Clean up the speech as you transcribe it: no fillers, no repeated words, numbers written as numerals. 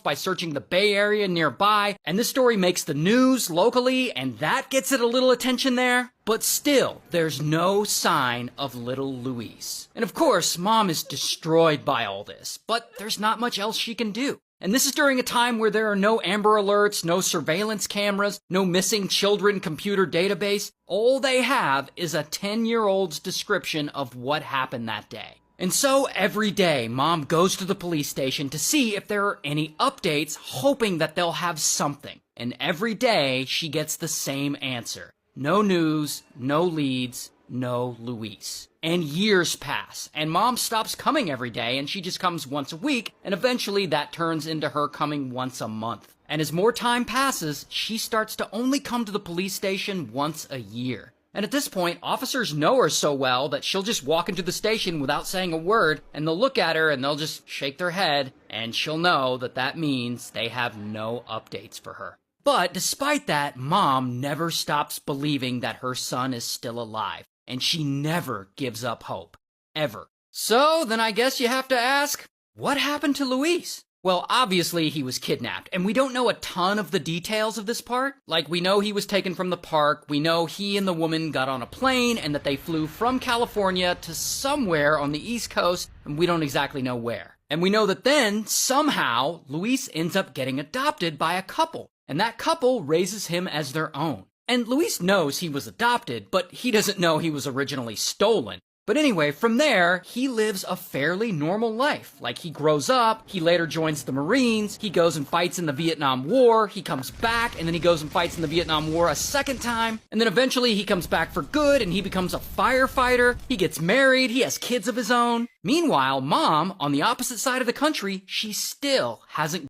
by searching the Bay Area nearby, and this story makes the news locally, and that gets it a little attention there. But still, there's no sign of little Luis. And of course, Mom is destroyed by all this, but there's not much else she can do. And this is during a time where there are no Amber Alerts, no surveillance cameras, no missing children computer database. All they have is a 10-year-old's description of what happened that day. And so every day, Mom goes to the police station to see if there are any updates, hoping that they'll have something. And every day, she gets the same answer. No news, no leads, no Luis. And years pass, and Mom stops coming every day, and she just comes once a week, and eventually that turns into her coming once a month. And as more time passes, she starts to only come to the police station once a year. And at this point, officers know her so well that she'll just walk into the station without saying a word, and they'll look at her and they'll just shake their head, and she'll know that that means they have no updates for her. But despite that, Mom never stops believing that her son is still alive. And she never gives up hope. Ever. So, then I guess you have to ask, what happened to Luis? Well, obviously he was kidnapped, and we don't know a ton of the details of this part. Like, we know he was taken from the park, we know he and the woman got on a plane, and that they flew from California to somewhere on the East Coast, and we don't exactly know where. And we know that then, somehow, Luis ends up getting adopted by a couple, and that couple raises him as their own. And Luis knows he was adopted, but he doesn't know he was originally stolen. But anyway, from there, he lives a fairly normal life. Like, he grows up, he later joins the Marines, he goes and fights in the Vietnam War, he comes back, and then he goes and fights in the Vietnam War a second time, and then eventually he comes back for good, and he becomes a firefighter, he gets married, he has kids of his own. Meanwhile, Mom, on the opposite side of the country, she still hasn't